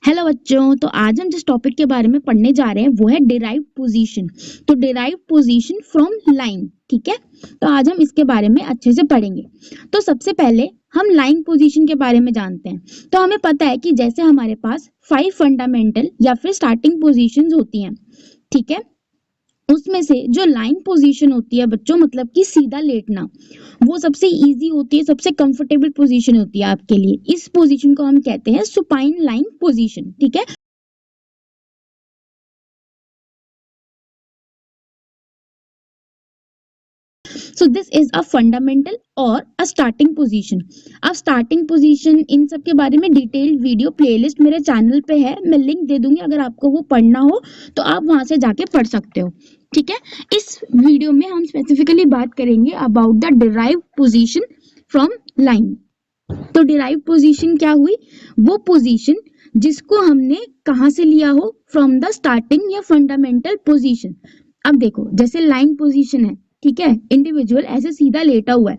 Hello बच्चों, तो आज हम जिस टॉपिक के बारे में पढ़ने जा रहे हैं वो है डिराइव्ड पोजीशन। तो डिराइव्ड पोजीशन फ्रॉम लाइन, ठीक है। तो आज हम इसके बारे में अच्छे से पढ़ेंगे। तो सबसे पहले हम लाइन पोजीशन के बारे में जानते हैं। तो हमें पता है कि जैसे हमारे पास 5 फंडामेंटल या फिर स्टार्टिंग पोजीशंस होती हैं, ठीक है। उसमें से जो लाइन पोजीशन होती है बच्चों, मतलब कि सीधा लेटना, वो सबसे इजी होती है, सबसे कंफर्टेबल पोजीशन होती है आपके लिए। इस पोजीशन को हम कहते हैं सुपाइन लाइन पोजीशन, ठीक है। So this is a fundamental और a starting position। अब starting position इन सब के बारे में डिटेल्ड वीडियो प्लेलिस्ट मेरे चैनल पे है, मैं लिंक दे दूंगी। अगर आपको वो पढ़ना हो तो आप वहां से जाके पढ़ सकते हो, ठीक है। इस वीडियो में हम स्पेसिफिकली बात करेंगे about the derived position from line. तो डिराइव्ड पोजीशन क्या हुई? वो पोजीशन जिसको हमने कहाँ से लिया हो, फ्रॉम द स्टार्टिंग या फंडामेंटल पोजीशन। अब देखो, जैसे लाइन पोजीशन है, ठीक है, इंडिविजुअल ऐसे सीधा लेटा हुआ है,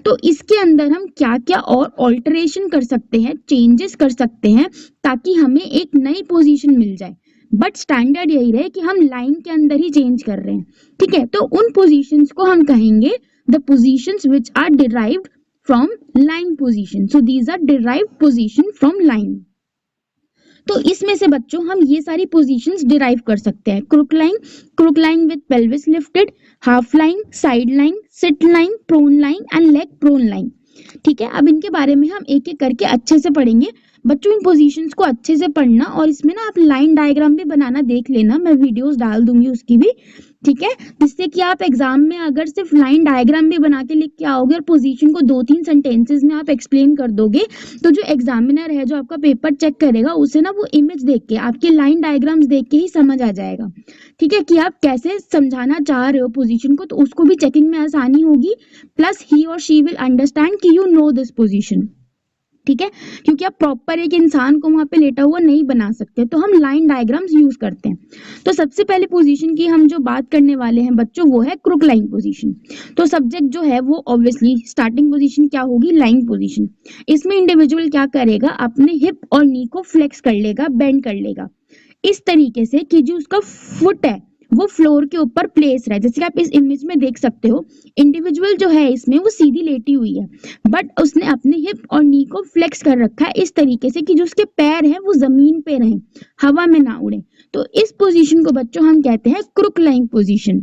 तो इसके अंदर हम क्या क्या और ऑल्टरेशन कर सकते हैं, चेंजेस कर सकते हैं, ताकि हमें एक नई पोजीशन मिल जाए। बट स्टैंडर्ड यही रहे कि हम लाइन के अंदर ही चेंज कर रहे हैं, ठीक है। तो उन पोजीशंस को हम कहेंगे the positions which are derived from line position। So these are derived position from line। तो इसमें से बच्चों हम ये सारी पोजीशंस डिराइव कर सकते हैं। Crook lying with pelvis lifted, half lying, side lying, sit lying, prone lying and leg prone lying, ठीक है। अब इनके बारे में हम एक एक करके अच्छे से पढ़ेंगे। बच्चों इन पोजीशंस को अच्छे से पढ़ना, और इसमें ना आप लाइन डायग्राम भी बनाना देख लेना, मैं वीडियोस डाल दूंगी उसकी भी, ठीक है। जिससे कि आप एग्जाम में अगर सिर्फ लाइन डायग्राम भी बना के लिख के आओगे और पोजीशन को 2-3 सेंटेंसेस में आप एक्सप्लेन कर दोगे, तो जो एग्जामिनर है, जो आपका पेपर चेक करेगा, उसे ना वो इमेज देख के, आपके लाइन डायग्राम्स देख के ही समझ आ जाएगा, ठीक है, कि आप कैसे समझाना चाह रहे हो पोजीशन को। तो उसको भी चेकिंग में आसानी होगी, प्लस ही और शी विल अंडरस्टैंड कि यू नो दिस पोजीशन, ठीक है। क्योंकि आप प्रॉपर एक इंसान को वहां पे लेटा हुआ नहीं बना सकते, तो हम लाइन डायग्राम्स यूज करते हैं। तो सबसे पहले पोजीशन की हम जो बात करने वाले हैं बच्चों, वो है क्रुक लाइन पोजीशन। तो सब्जेक्ट जो है वो ऑब्वियसली स्टार्टिंग पोजीशन क्या होगी, लाइन पोजीशन। इसमें इंडिविजुअल क्या करेगा, अपने हिप और नी को फ्लेक्स कर लेगा, बेंड कर लेगा इस तरीके से कि जो उसका फुट है वो फ्लोर के ऊपर प्लेस रहे। जैसे कि आप इस इमेज में देख सकते हो, इंडिविजुअल जो है इसमें वो सीधी लेटी हुई है, बट उसने अपने हिप और नी को फ्लेक्स कर रखा है इस तरीके से कि जो उसके पैर हैं वो जमीन पे रहें, हवा में ना उड़े। तो इस पोजीशन को बच्चों हम कहते हैं क्रुक लाइन पोजीशन।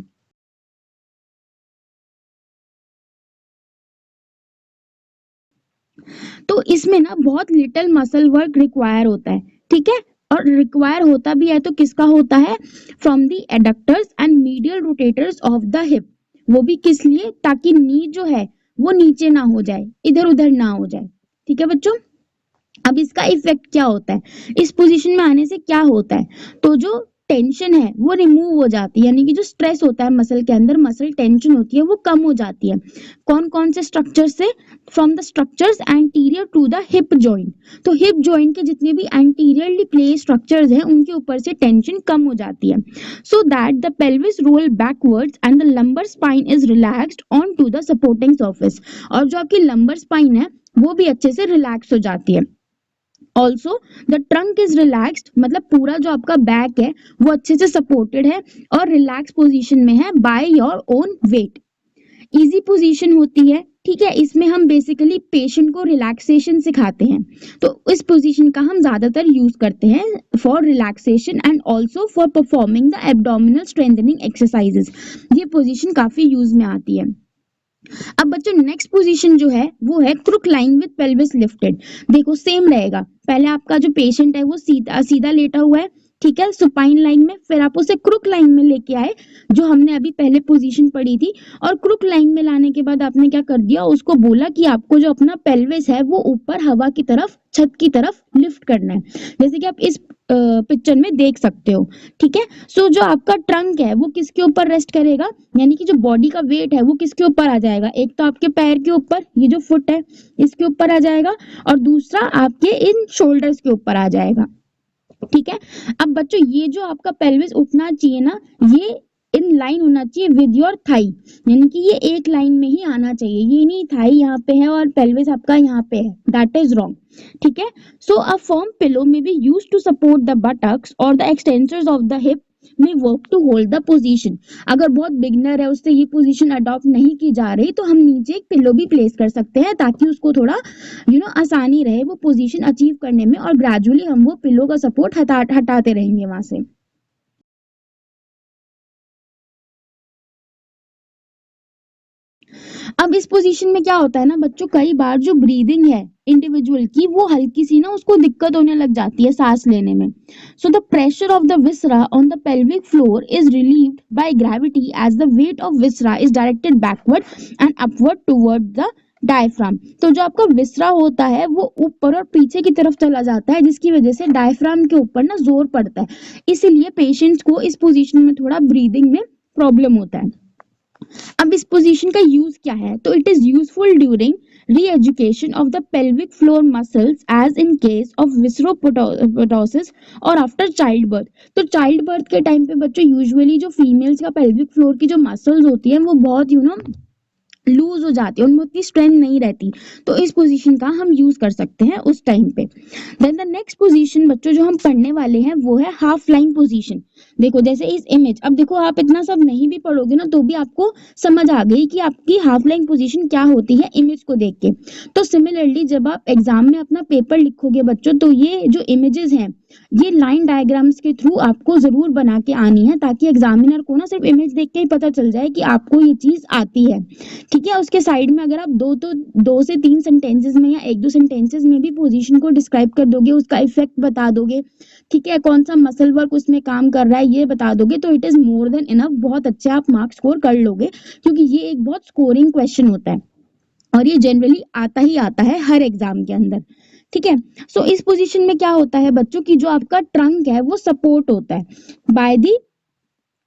तो इसमें ना बहुत लिटिल मसल वर्क रिक्वायर होता है, ठीक है। और रिक्वायर होता भी है तो किसका होता है, from the adductors and medial rotators of the hip. वो भी किस लिए, ताकि नी जो है वो नीचे ना हो जाए, इधर उधर ना हो जाए, ठीक है बच्चों। अब इसका इफेक्ट क्या होता है, इस पोजीशन में आने से क्या होता है, तो जो टेंशन है वो रिमूव हो जाती है, यानी कि जो स्ट्रेस होता है मसल के अंदर, मसल टेंशन होती है वो कम हो जाती है। कौन कौन से स्ट्रक्चर से, from the structures anterior to the hip joint. तो हिप जॉइंट के जितने भी एंटीरियरली प्लेस स्ट्रक्चर्स हैं उनके ऊपर से टेंशन कम हो जाती है, so that the pelvis roll backwards and the lumbar spine is relaxed on to the supporting surface. और जो आपकी लंबर स्पाइन है वो भी अच्छे से रिलैक्स हो जाती है। Also the trunk is relaxed, मतलब पूरा जो आपका बैक है वो अच्छे से सपोर्टेड है और रिलैक्स पोजीशन में है by your own wait. Easy position होती है, ठीक है। इसमें हम बेसिकली पेशेंट को रिलैक्सेशन सिखाते हैं, तो इस पोजीशन का हम ज्यादातर यूज करते हैं for relaxation and also for performing the abdominal strengthening exercises. ये पोजीशन काफी यूज में आती है। अब बच्चों नेक्स्ट पोजीशन जो है वो है crook lying with pelvis lifted. देखो सेम रहेगा, पहले आपका जो पेशेंट है वो सीधा सीधा लेटा हुआ है, ठीक है, सुपाइन लाइन में, फिर आप उसे क्रुक लाइन में लेके आए, जो हमने अभी पहले पोजीशन पढ़ी थी। और क्रुक लाइन में लाने के बाद आपने क्या कर दिया, उसको बोला कि आपको जो अपना पेल्विस है वो ऊपर हवा की तरफ, छत की तरफ लिफ्ट करना है, जैसे कि आप इस पिक्चर में देख सकते हो, ठीक है। सो जो आपका ट्रंक है वो किसके ऊपर रेस्ट करेगा, यानी कि जो बॉडी का वेट है वो किसके ऊपर आ जाएगा, एक तो आपके पैर के ऊपर, ये जो फुट है इसके ऊपर आ जाएगा, और दूसरा आपके इन शोल्डर्स के ऊपर आ जाएगा, ठीक है। अब बच्चों ये जो आपका पेल्विस उठना चाहिए ना, ये इन लाइन होना चाहिए विद योर थाई, यानी कि ये एक लाइन में ही आना चाहिए, ये नहीं थाई यहाँ पे है और पेल्विस आपका यहाँ पे है, दैट इज रॉन्ग। ठीक है, so a firm pillow may be used to support the buttocks और the extensors of the hip may work to hold the position. अगर बहुत बिगनर है, उससे ये पोजीशन अडॉप्ट नहीं की जा रही, तो हम नीचे एक पिलो भी प्लेस कर सकते हैं ताकि उसको थोड़ा आसानी रहे वो पोजीशन अचीव करने में, और ग्रेजुअली हम वो पिलो का सपोर्ट हटाते रहेंगे वहां से। अब इस पोजीशन में क्या होता है ना बच्चों, कई बार जो ब्रीदिंग है इंडिविजुअल की वो हल्की सी ना उसको दिक्कत होने लग जाती है सांस लेने में। So the pressure of the viscera on the pelvic floor is relieved by gravity as the weight of viscera is directed backward and upward toward the diaphragm. तो जो आपका विसरा होता है वो ऊपर और पीछे की तरफ चला जाता है, जिसकी वजह से डायफ्राम के ऊपर ना जोर पड़ता है, इसीलिए पेशेंट्स को इस पोजीशन में थोड़ा ब्रीदिंग में प्रॉब्लम होता है। अब इस पोजीशन का यूज क्या है, तो it is useful during re-education of the pelvic floor muscles as in case of visceropotosis और आफ्टर चाइल्ड बर्थ। तो चाइल्ड बर्थ के टाइम पे बच्चों यूजुअली जो फीमेल्स का पेल्विक फ्लोर की जो मसल्स होती है वो बहुत लूज हो जाती है, उनमें उतनी स्ट्रेंथ नहीं रहती, तो इस पोजीशन का हम यूज कर सकते हैं उस टाइम पे। देन द नेक्स्ट पोजीशन बच्चों जो हम पढ़ने वाले हैं वो है हाफ लाइन पोजीशन। देखो जैसे इस इमेज, अब देखो आप इतना सब नहीं भी पढ़ोगे ना तो भी आपको समझ आ गई कि आपकी हाफ लाइन पोजीशन क्या होती है इमेज को देख के। तो सिमिलरली जब आप एग्जाम में अपना पेपर लिखोगे बच्चों, तो ये जो इमेजेस हैं ये लाइन डायग्राम्स के थ्रू आपको जरूर बना के आनी है, ताकि एग्जामिनर को ना सिर्फ इमेज देख के ही पता चल जाए कि आपको ये चीज आती है। ठीक है, उसके साइड में अगर आप दो से तीन सेंटेंसेस में या एक दो सेंटेंसेस में भी पोजीशन को डिस्क्राइब कर दोगे, उसका इफेक्ट बता दोगे, ठीक है, कौन सा मसल वर्क उसमें काम कर रहा है ये बता दोगे, तो it is more than enough, बहुत अच्छे आप मार्क्स स्कोर कर लोगे, क्योंकि ये एक बहुत स्कोरिंग क्वेश्चन होता है और ये जनरली आता ही आता है हर एग्जाम के अंदर। ठीक है, सो इस पोजीशन में क्या होता है बच्चों की जो आपका ट्रंक है वो सपोर्ट होता है by the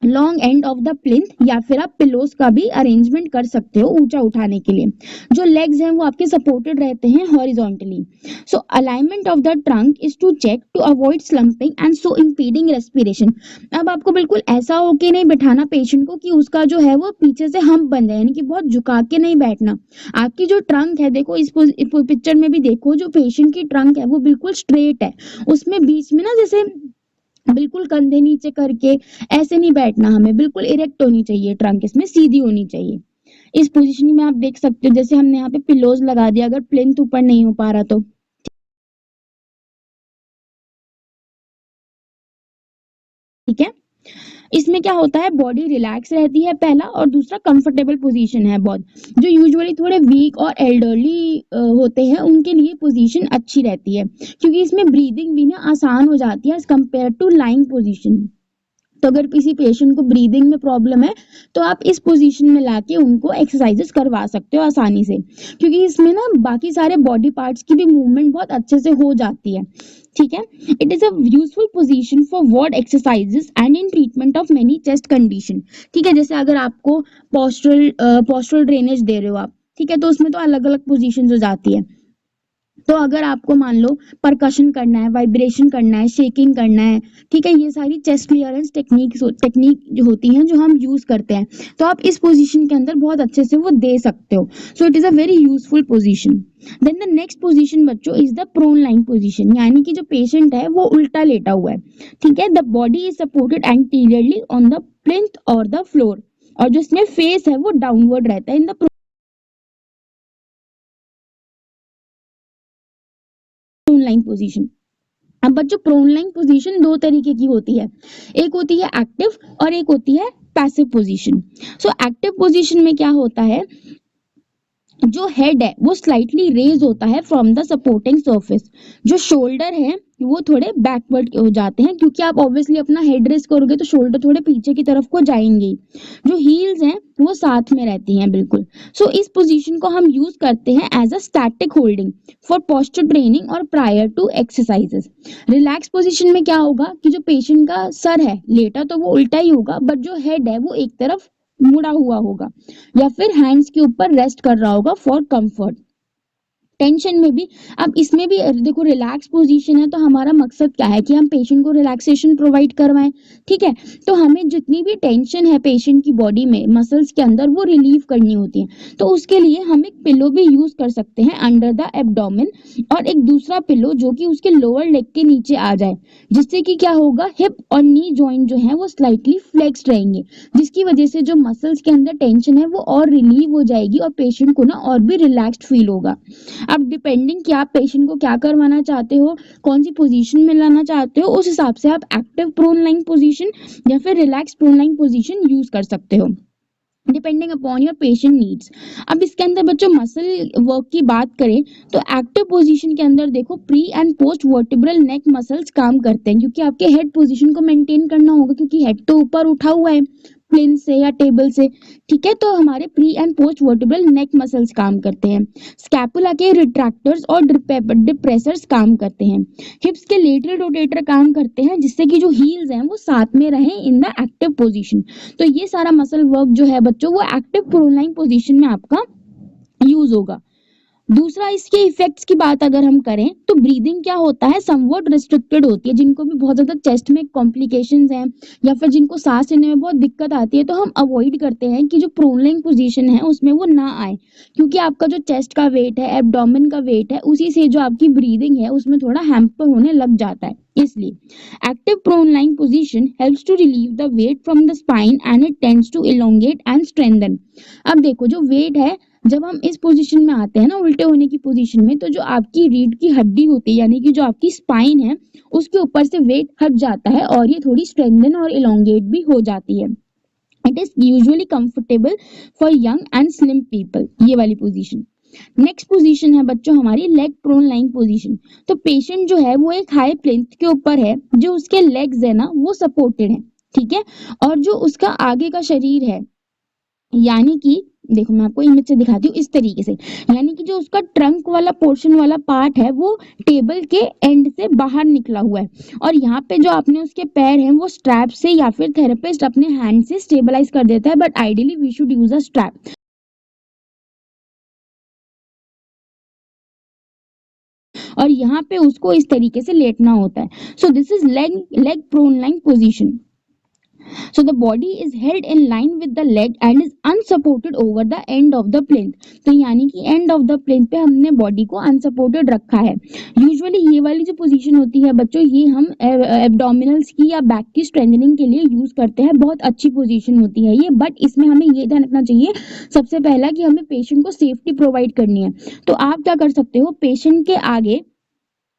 long and of the plinth, या फिर आप पिलोस का भी अरेंजमेंट कर सकते हो ऊंचा उठाने के लिए। जो लेग्स हैं वो आपके सपोर्टेड रहते हैं horizontally. So alignment of the trunk is to check to avoid slumping and so impeding respiration. अब आपको बिल्कुल ऐसा होके नहीं बैठाना पेशेंट को कि उसका जो है वो पीछे से हम्प बन जाए, यानी कि बहुत झुका के नहीं बैठना। आपकी जो ट्रंक है, देखो इस पिक्चर में भी देखो, जो पेशेंट की ट्रंक है वो बिल्कुल स्ट्रेट है, उसमें बीच में ना जैसे बिल्कुल कंधे नीचे करके ऐसे नहीं बैठना, हमें बिल्कुल इरेक्ट होनी चाहिए ट्रंक, इसमें सीधी होनी चाहिए। इस पोजीशन में आप देख सकते हो जैसे हमने यहाँ पे पिलोज लगा दिया, अगर प्लेन्थ ऊपर नहीं हो पा रहा तो। ठीक है, इसमें क्या होता है बॉडी रिलैक्स रहती है पहला, और दूसरा कंफर्टेबल पोजीशन है बहुत। जो यूजुअली थोड़े वीक और एल्डरली होते हैं उनके लिए पोजीशन अच्छी रहती है, क्योंकि इसमें ब्रीदिंग भी ना आसान हो जाती है as compare to lying position. तो अगर किसी पेशेंट को ब्रीदिंग में प्रॉब्लम है तो आप इस पोजीशन में लाके उनको एक्सरसाइजेस करवा सकते हो आसानी से, क्योंकि इसमें ना बाकी सारे बॉडी पार्ट्स की भी मूवमेंट बहुत अच्छे से हो जाती है। ठीक है, it is a useful position for ward exercises and in treatment of many chest condition. ठीक है, जैसे अगर आपको पोस्टरल ड्रेनेज दे रहे हो आप, ठीक है, तो उसमें तो अलग अलग पोजीशन हो जाती है। तो अगर आपको मान लो परकशन करना है, वाइब्रेशन करना है, शेकिंग करना है, ठीक है, ये सारी चेस्ट क्लियरेंस टेक्निक जो होती हैं जो हम यूज करते हैं, तो आप इस पोजीशन के अंदर बहुत अच्छे से वो दे सकते हो। So it is a very useful position. Then the next position बच्चों is the prone lying position, यानी कि जो पेशेंट है वो उल्टा लेटा हुआ है। ठीक है, the body is supported anteriorly on the plinth और द फ्लोर, और जो इसमें फेस है वो डाउनवर्ड रहता है in the prone lying position. अब बच्चों प्रोन लाइन पोजीशन दो तरीके की होती है, एक होती है एक्टिव और एक होती है passive position. So active position में क्या होता है, जो हेड है वो स्लाइटली रेज होता है फ्रॉम द सपोर्टिंग सरफेस, जो शोल्डर है वो थोड़े बैकवर्ड हो जाते हैं, क्योंकि आप ऑब्वियसली अपना हेड रेज करोगे तो शोल्डर थोड़े पीछे की तरफ को जाएंगे। जो हील्स हैं वो साथ में रहती हैं बिल्कुल। सो इस पोजीशन को हम यूज करते हैं as a static holding for posture training और prior to exercises. Relax position में क्या होगा कि जो पेशेंट का सर है लेटा तो वो उल्टा ही होगा, बट जो हेड है वो एक तरफ मुड़ा हुआ होगा या फिर हैंड्स के ऊपर रेस्ट कर रहा होगा फॉर कंफर्ट। टेंशन में भी। अब इसमें भी देखो रिलैक्स पोजीशन है तो हमारा मकसद क्या है कि हम पेशेंट को रिलैक्सेशन प्रोवाइड करवाएं, ठीक है। तो हमें जितनी भी टेंशन है पेशेंट की बॉडी में मसल्स के अंदर वो रिलीव करनी होती है। तो उसके लिए हम एक पिलो भी यूज कर सकते हैं अंडर द एब्डोमेन, और एक दूसरा पिलो जो कि उसके लोअर लेग के नीचे आ जाए, जिससे कि क्या होगा, हिप और नी जॉइंट जो है वो स्लाइटली फ्लेक्स्ड रहेंगे, जिसकी वजह से जो मसल्स के अंदर टेंशन है वो और रिलीव हो जाएगी और पेशेंट को ना और भी रिलैक्स्ड फील होगा। अब डिपेंडिंग कि आप पेशेंट को क्या करवाना चाहते हो, कौन सी पोजीशन में लाना चाहते हो, उस हिसाब से आप एक्टिव प्रोन लाइन पोजीशन या फिर relax prone lying position use कर सकते हो depending upon your patient needs. अब इसके अंदर बच्चों मसल वर्क की बात करें तो एक्टिव पोजीशन के अंदर देखो pre and post vertebral neck muscles काम करते हैं, क्योंकि आपके हेड पोजीशन को मेंटेन करना होगा, क्योंकि हेड तो ऊपर उठा हुआ है प्लेन से या टेबल से, ठीक है। तो हमारे pre and post vertebral neck muscles काम करते हैं। स्कैपुला के रिट्रैक्टर्स और डिप्रेसर्स काम करते हैं। हिप्स के लेटरल रोटेटर काम करते हैं, जिससे कि जो हील्स हैं वो साथ में रहें इन द एक्टिव पोजीशन। तो ये सारा मसल वर्क जो है बच्चों वो एक्टिव प्रोन पोजीशन में आपका यूज होगा। दूसरा इसके इफेक्ट्स की बात अगर हम करें तो ब्रीदिंग क्या होता है, समवॉट रिस्ट्रिक्टेड होती है। जिनको भी बहुत ज्यादा चेस्ट में कॉम्प्लिकेशंस हैं या फिर जिनको सांस लेने में बहुत दिक्कत आती है, तो हम अवॉइड करते हैं कि जो प्रोनलाइन पोजीशन है उसमें वो ना आए, क्योंकि आपका जो चेस्ट का वेट है, एब्डोमेन का वेट है, उसी से जो आपकी ब्रीदिंग है उसमें थोड़ा हैम्पर होने लग जाता है। इसलिए active prone lying position helps to relieve the weight from the spine and it tends to elongate and strengthen. अब देखो जो वेट है, जब हम इस पोजीशन में आते हैं ना उल्टे होने की पोजीशन में, तो जो आपकी रीढ़ की हड्डी होती है यानी कि जो आपकी स्पाइन है उसके ऊपर से वेट हट जाता है और ये थोड़ी स्ट्रेंथन और इलोंगेट भी हो जाती है। It is usually comfortable for young and slim people, ये वाली पोजीशन। नेक्स्ट पोजीशन है बच्चों हमारी लेग प्रोन लाइन पोजीशन। तो पेशेंट जो है वो एक हाई प्लेन के ऊपर है, जो उसके लेग्स है ना वो सपोर्टेड है, ठीक है। और जो उसका आगे का शरीर है, यानी कि देखो मैं आपको इमेज से दिखाती हूँ इस तरीके से, यानी कि जो उसका ट्रंक वाला पोर्शन वाला पार्ट है वो टेबल के एंड से बाहर निकला हुआ है, और यहाँ पे जो आपने उसके पैर हैं वो स्ट्रैप से या फिर थेरेपिस्ट अपने हैंड से स्टेबलाइज कर देता है, but ideally we should use a strap. और यहाँ पे उसको इस तरीके से लेटना होता है। So this is leg leg prone lying position. So the body is held in line with the leg and is unsupported over the end of the plinth। तो यानी कि end of the plinth पे हमने body को unsupported रखा है। Usually ये वाली जो पोजीशन होती है बच्चों, ये हम एब्डोमिनल्स की या बैक की स्ट्रेंथनिंग के लिए यूज करते हैं। बहुत अच्छी पोजीशन होती है ये, बट इसमें हमें ये ध्यान रखना चाहिए सबसे पहला कि हमें पेशेंट को सेफ्टी प्रोवाइड करनी है। तो आप क्या कर सकते हो, पेशेंट के आगे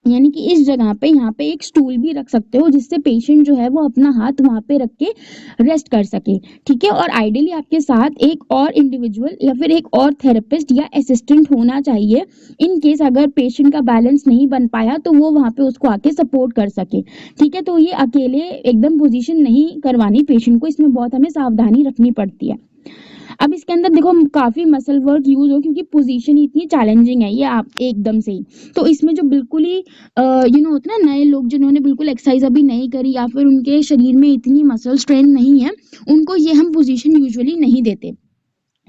यानी कि इस जगह पे यहाँ पे एक स्टूल भी रख सकते हो, जिससे पेशेंट जो है वो अपना हाथ वहां पे रख के रेस्ट कर सके, ठीक है। और आइडियली आपके साथ एक और इंडिविजुअल या फिर एक और थेरेपिस्ट या असिस्टेंट होना चाहिए, इन केस अगर पेशेंट का बैलेंस नहीं बन पाया तो वो वहां पे उसको आके सपोर्ट कर सके, ठीक है। तो ये अकेले एकदम पोजीशन नहीं करवानी पेशेंट को, इसमें बहुत हमें सावधानी रखनी पड़ती है। अब इसके अंदर देखो काफी मसल वर्क यूज हो, क्योंकि पोजीशन इतनी चैलेंजिंग है ये आप एकदम से ही। तो इसमें जो बिल्कुल ही होता है ना, नए लोग जिन्होंने बिल्कुल एक्सरसाइज अभी नहीं करी या फिर उनके शरीर में इतनी मसल स्ट्रेंथ नहीं है, उनको ये हम पोजीशन यूजुअली नहीं देते।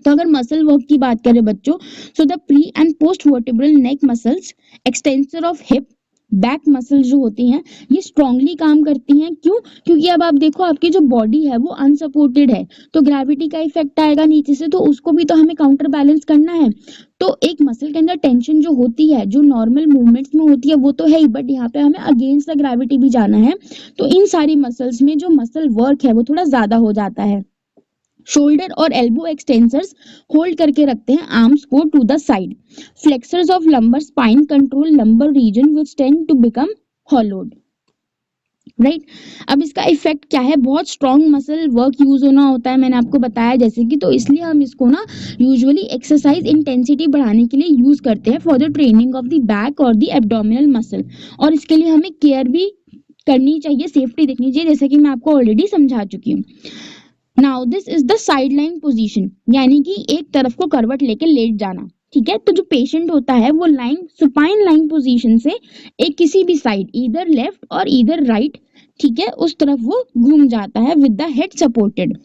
तो अगर मसल वर्क की बात करें बच्चों, so the pre and post vertebral neck muscles, extensor of hip, back muscle जो होती हैं ये स्ट्रांगली काम करती हैं। क्यों? क्योंकि अब आप देखो आपकी जो बॉडी है वो अनसपोर्टेड है, तो ग्रेविटी का इफेक्ट आएगा नीचे से, तो उसको भी तो हमें काउंटर बैलेंस करना है। तो एक मसल के अंदर टेंशन जो होती है, जो नॉर्मल मूवमेंट्स में होती है वो तो है ही, बट यहाँ पे हमें अगेंस्ट द ग्रेविटी भी जाना है। तो इन सारी मसल्स में जो मसल वर्क है वो थोड़ा ज्यादा हो जाता है। शोल्डर और एल्बो एक्सटेंसर्स होल्ड करके रखते हैं आर्म्स को to the side. Flexors of lumbar spine control lumbar region which tend to become hollowed, right. अब इसका इफेक्ट क्या है, बहुत स्ट्रॉन्ग मसल वर्क यूज होना होता है, मैंने आपको बताया जैसे कि, तो इसलिए हम इसको ना यूजुअली एक्सरसाइज इंटेंसिटी बढ़ाने के लिए यूज करते हैं for the training of the back और द एब्डोमिनल मसल। और इसके लिए हमें केयर भी करनी चाहिए, सेफ्टी देखनी चाहिए, जैसे कि मैं आपको ऑलरेडी समझा चुकी हूँ। Now this is the sideline position, यानी कि एक तरफ को करवट लेके लेट जाना, ठीक है। तो जो पेशेंट होता है वो लाइन सुपाइन लाइन पोजीशन से एक किसी भी साइड, इधर लेफ्ट और इधर राइट, ठीक है, उस तरफ वो घूम जाता है विद द हेड सपोर्टेड।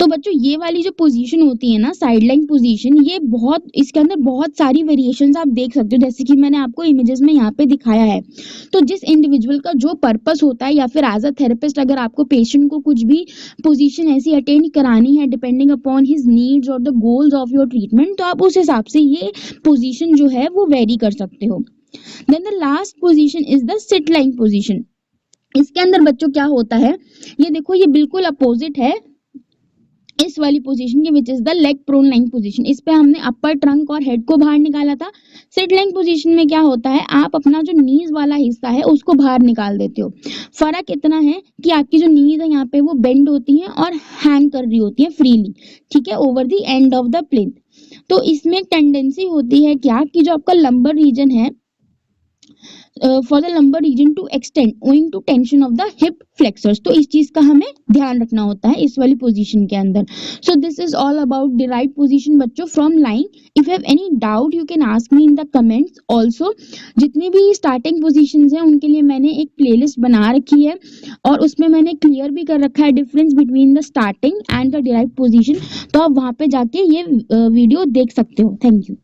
तो बच्चों ये वाली जो पोजीशन होती है ना, साइडलाइन पोजीशन, ये बहुत, इसके अंदर बहुत सारी वेरिएशंस आप देख सकते हो, जैसे कि मैंने आपको इमेजेस में यहाँ पे दिखाया है। तो जिस इंडिविजुअल का जो पर्पस होता है, या फिर एज अ थेरेपिस्ट अगर आपको पेशेंट को कुछ भी पोजीशन ऐसी अटेंड करानी है डिपेंडिंग अपॉन हिज नीड्स और the goals of your treatment, तो आप उस हिसाब से ये पोजीशन जो है वो वेरी कर सकते हो। Then the last position is the sit lying position. इसके अंदर बच्चों क्या होता है, ये देखो, ये बिल्कुल अपोजिट है इस वाली पोजीशन के, which is the leg prone lying position. इस पे हमने अपर ट्रंक और हेड को बाहर निकाला था। सिट लाइंग पोजीशन में क्या होता है, आप अपना जो नीज वाला हिस्सा है उसको बाहर निकाल देते हो। फर्क इतना है कि आपकी जो नीज है यहाँ पे वो बेंड होती है और हैंग कर रही होती है फ्रीली, ठीक है, over the end of the plinth. तो इसमें टेंडेंसी होती है क्या कि जो आपका लंबर रीजन है, for the lumbar region to extend owing to tension of the hip flexors. तो इस चीज का हमें ध्यान रखना होता है इस वाली पोजीशन के अंदर। So this is all about the right position बच्चों from lying. If you have any doubt you can ask me in the comments also. जितनी भी स्टार्टिंग पोजीशंस हैं उनके लिए मैंने एक प्लेलिस्ट बना रखी है और उसमें मैंने क्लियर भी कर रखा है difference between the starting and the derived position. तो आप वहां पे जाके ये वीडियो देख सकते हो। Thank you.